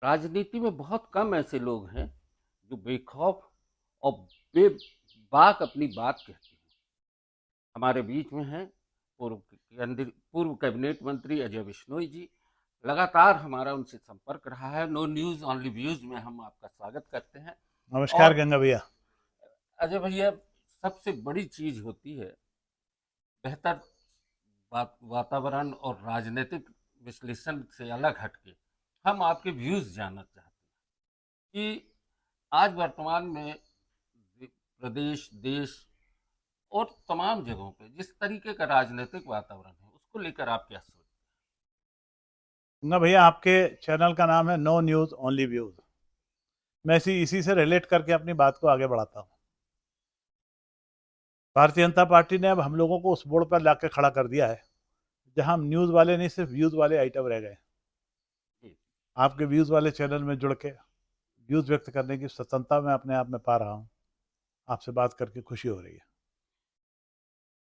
राजनीति में बहुत कम ऐसे लोग हैं जो बेखौफ और बेबाक अपनी बात कहते हैं। हमारे बीच में हैं पूर्व कैबिनेट मंत्री अजय बिश्नोई जी। लगातार हमारा उनसे संपर्क रहा है। नो न्यूज ओनली व्यूज में हम आपका स्वागत करते हैं। नमस्कार और गंगा भैया। अजय भैया, सबसे बड़ी चीज होती है बेहतर वातावरण और राजनीतिक विश्लेषण से अलग हटके हम आपके व्यूज जानना चाहते हैं कि आज वर्तमान में प्रदेश, देश और तमाम जगहों पे जिस तरीके का राजनीतिक वातावरण है उसको लेकर आप क्या सोचते गंगा भैया, आपके चैनल का नाम है नो न्यूज ओनली व्यूज। मैं इसी से रिलेट करके अपनी बात को आगे बढ़ाता हूँ। भारतीय जनता पार्टी ने अब हम लोगों को उस बोर्ड पर लाके खड़ा कर दिया है जहां हम न्यूज वाले नहीं, सिर्फ व्यूज वाले आइटम रह गए। हैं? आपके व्यूज वाले चैनल में जुड़ के व्यूज व्यक्त करने की स्वतंत्रता मैं अपने आप में पा रहा हूँ। आपसे बात करके खुशी हो रही है।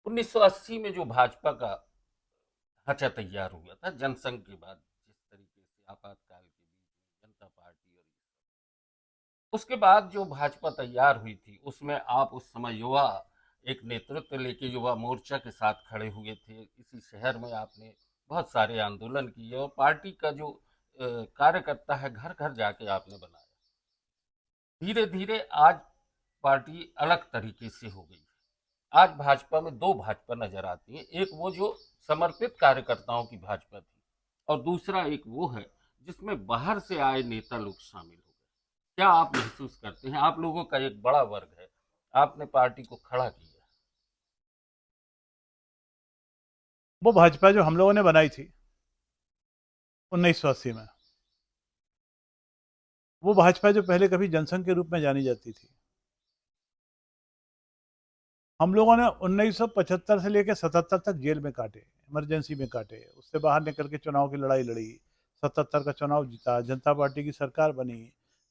1980 में जो भाजपा का ढांचा तैयार हुआ था जनसंघ के बाद, जिस तरीके से आपातकाल के बीच में जनता पार्टी और उसके बाद जो भाजपा तैयार हुई थी उसमें आप उस समय युवा एक नेतृत्व लेके युवा मोर्चा के साथ खड़े हुए थे। इसी शहर में आपने बहुत सारे आंदोलन किए और पार्टी का जो कार्यकर्ता है घर घर जाके आपने बनाया। धीरे धीरे आज पार्टी अलग तरीके से हो गई। आज भाजपा में दो भाजपा नजर आती है, एक वो जो समर्पित कार्यकर्ताओं की भाजपा थी और दूसरा एक वो है जिसमें बाहर से आए नेता लोग शामिल हो गए। क्या आप महसूस करते हैं? आप लोगों का एक बड़ा वर्ग है, आपने पार्टी को खड़ा किया। वो भाजपा जो हम लोगों ने बनाई थी 1980 में, वो भाजपा जो पहले कभी जनसंघ के रूप में जानी जाती थी, हम लोगों ने 1975 से लेकर 77 तक जेल में काटे, इमरजेंसी में काटे, उससे बाहर निकल के चुनाव की लड़ाई लड़ी, 77 का चुनाव जीता, जनता पार्टी की सरकार बनी,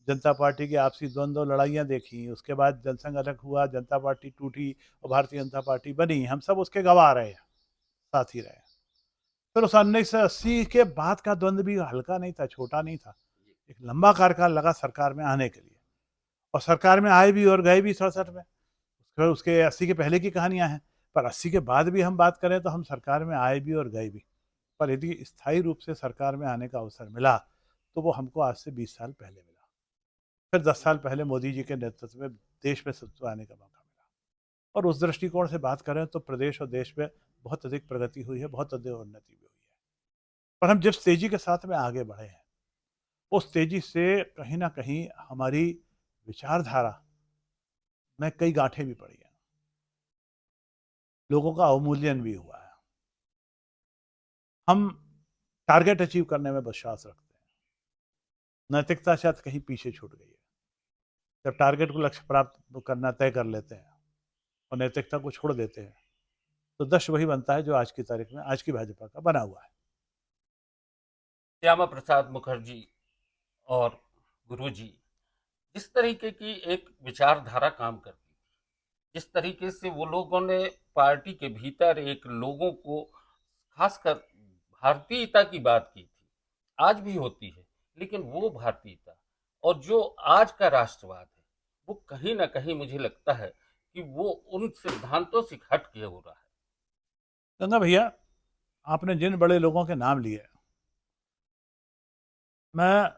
जनता पार्टी की आपसी द्वंद्व लड़ाइयाँ देखी, उसके बाद जनसंघ अलग हुआ, जनता पार्टी टूटी और भारतीय जनता पार्टी बनी। हम सब उसके गवाह रहे, साथ ही रहे। फिर उस 1980 के बाद का द्वंद्व भी हल्का नहीं था, छोटा नहीं था। एक लंबा कार्यकाल लगा सरकार में आने के लिए, और सरकार में आए भी और गए भी 67 में। फिर उसके 80 के पहले की कहानियां हैं, पर 80 के बाद भी हम बात करें तो हम सरकार में आए भी और गए भी। पर यदि स्थायी रूप से सरकार में आने का अवसर मिला तो वो हमको आज से 20 साल पहले मिला। फिर 10 साल पहले मोदी जी के नेतृत्व में देश में सत्ता आने का मौका मिला। और उस दृष्टिकोण से बात करें तो प्रदेश और देश में बहुत अधिक प्रगति हुई है, बहुत अधिक उन्नति भी हुई है। पर हम जिस तेजी के साथ में आगे बढ़े हैं, उस तेजी से कहीं ना कहीं हमारी विचारधारा में कई गांठें भी पड़ी हैं, लोगों का अवमूल्यन भी हुआ है। हम टारगेट अचीव करने में विश्वास रखते हैं, नैतिकता शायद कहीं पीछे छूट गई है। जब टारगेट को लक्ष्य प्राप्त करना तय कर लेते हैं और नैतिकता को छोड़ देते हैं तो दृश्य वही बनता है जो आज की तारीख में आज की भाजपा का बना हुआ है। श्यामा प्रसाद मुखर्जी और गुरु जी जिस तरीके की एक विचारधारा काम करती थी, जिस तरीके से वो लोगों ने पार्टी के भीतर एक लोगों को खासकर भारतीयता की बात की थी, आज भी होती है, लेकिन वो भारतीयता और जो आज का राष्ट्रवाद है वो कहीं ना कहीं मुझे लगता है कि वो उन सिद्धांतों से हट के हो रहा है। गंगा भैया, आपने जिन बड़े लोगों के नाम लिए, मैं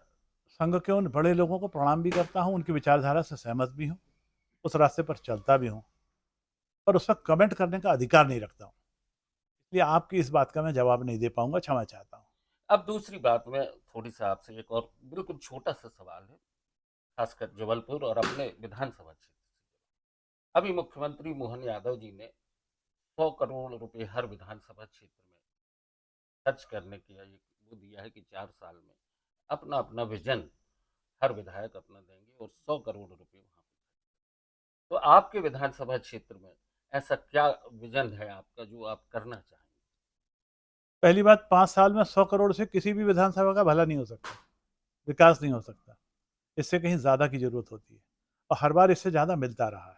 संघ के उन बड़े लोगों को प्रणाम भी करता हूं, उनकी विचारधारा से सहमत भी हूं, उस रास्ते पर चलता भी हूं, पर उस पर कमेंट करने का अधिकार नहीं रखता हूं। इसलिए आपकी इस बात का मैं जवाब नहीं दे पाऊंगा, क्षमा चाहता हूं। अब दूसरी बात में थोड़ी सा आपसे एक और बिल्कुल छोटा सा सवाल है, खासकर जबलपुर और अपने विधानसभा क्षेत्र से। अभी मुख्यमंत्री मोहन यादव जी ने 100 करोड़ रुपए हर विधानसभा क्षेत्र में खर्च करने की एक वो दिया है कि 4 साल में अपना अपना विजन हर विधायक अपना देंगे और 100 करोड़ रुपए वहां पे। तो आपके विधानसभा क्षेत्र में ऐसा क्या विजन है आपका जो आप करना चाहेंगे? पहली बात, 5 साल में 100 करोड़ से किसी भी विधानसभा का भला नहीं हो सकता, विकास नहीं हो सकता। इससे कहीं ज्यादा की जरूरत होती है, और हर बार इससे ज्यादा मिलता रहा है।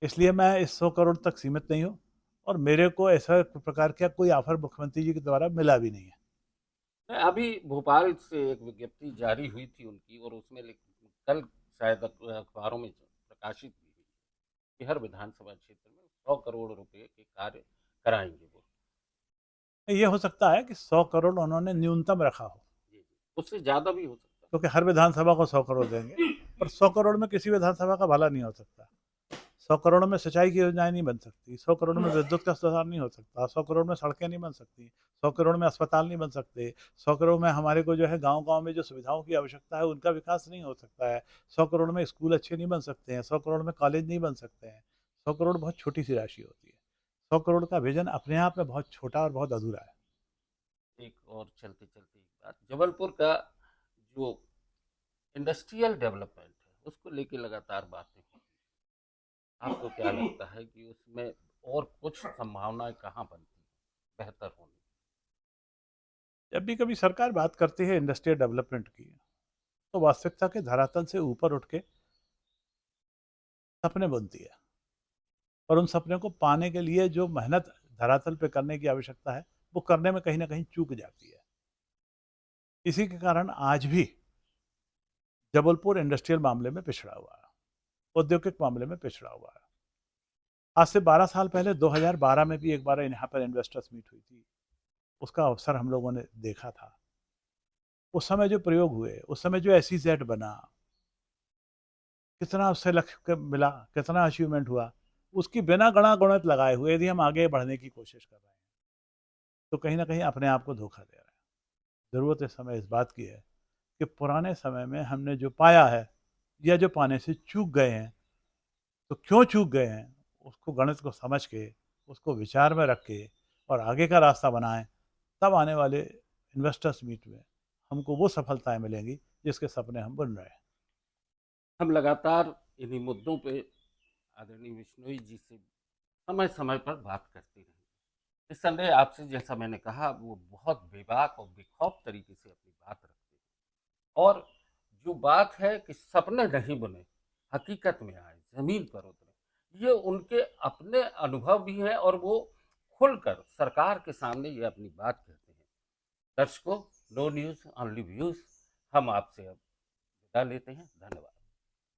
इसलिए मैं इस 100 करोड़ तक सीमित नहीं हूँ, और मेरे को ऐसा प्रकार का कोई ऑफर मुख्यमंत्री जी के द्वारा मिला भी नहीं है। अभी भोपाल से एक विज्ञप्ति जारी हुई थी उनकी, और उसमें कल शायद अखबारों में प्रकाशित भी हुई कि हर विधानसभा क्षेत्र में 100 करोड़ रुपए के कार्य कराएंगे वो। ये हो सकता है कि 100 करोड़ उन्होंने न्यूनतम रखा हो, जी, जी। उससे ज्यादा भी हो सकता क्योंकि हर विधानसभा को 100 करोड़ देंगे, पर 100 करोड़ में किसी विधानसभा का भला नहीं हो सकता। 100 करोड़ में सिंचाई की योजनाएं नहीं बन सकती, 100 करोड़ में विद्युत का सुधार नहीं हो सकता, 100 करोड़ में सड़कें नहीं बन सकती, 100 करोड़ में अस्पताल नहीं बन सकते, 100 करोड़ में हमारे को जो है गांव-गांव में जो सुविधाओं की आवश्यकता है उनका विकास नहीं हो सकता है, 100 करोड़ में स्कूल अच्छे नहीं बन सकते हैं, 100 करोड़ में कॉलेज नहीं बन सकते हैं। 100 करोड़ बहुत छोटी सी राशि होती है। 100 करोड़ का विजन अपने आप में बहुत छोटा और बहुत अधूरा है। है। एक और चलते चलते एक बात, जबलपुर का जो इंडस्ट्रियल डेवलपमेंट है उसको लेके लगातार बातें हो रही हैं। आपको क्या लगता है कि उसमें और कुछ संभावनाएं कहाँ बनती हैं बेहतर होने की? जब भी कभी सरकार बात करती है इंडस्ट्रियल डेवलपमेंट की, तो वास्तविकता के धरातल से ऊपर उठ के सपने बुनती है, और उन सपने को पाने के लिए जो मेहनत धरातल पे करने की आवश्यकता है, वो करने में कहीं न कहीं चूक जाती है। इसी के कारण आज भी जबलपुर इंडस्ट्रियल मामले में पिछड़ा हुआ है, औद्योगिक मामले में पिछड़ा हुआ है। आज से 12 साल पहले 2012 में भी एक बार यहाँ पर इन्वेस्टर्स मीट हुई थी। उसका अवसर हम लोगों ने देखा था। उस समय जो प्रयोग हुए, उस समय जो एसईजेड बना, कितना उससे लक्ष्य मिला, कितना अचीवमेंट हुआ, उसकी बिना गणा-गणित लगाए हुए यदि हम आगे बढ़ने की कोशिश कर रहे हैं, तो कहीं न कहीं अपने आप को धोखा दे रहे हैं। ज़रूरत इस समय इस बात की है कि पुराने समय में हमने जो पाया है या जो पाने से चूक गए हैं, तो क्यों चूक गए हैं, उसको गणित को समझ के, उसको विचार में रख के और आगे का रास्ता बनाएँ, तब आने वाले इन्वेस्टर्स मीट में हमको वो सफलताएँ मिलेंगी, जिसके सपने हम बुन रहे हैं। हम लगातार इन्हीं मुद्दों पे आदरणीय बिश्नोई जी से समय समय पर बात करते रहेंगे। निस्संदेह आपसे, जैसा मैंने कहा, वो बहुत बेबाक और बेखौफ तरीके से अपनी बात रखते हैं, और जो बात है कि सपने नहीं बुने, हकीकत में आए, जमीन पर उतरे, ये उनके अपने अनुभव भी हैं, और वो खुलकर सरकार के सामने ये अपनी बात कहते हैं। दर्शकों, नो न्यूज़ ओनली व्यूज़, हम आपसे अब विदा लेते हैं। धन्यवाद।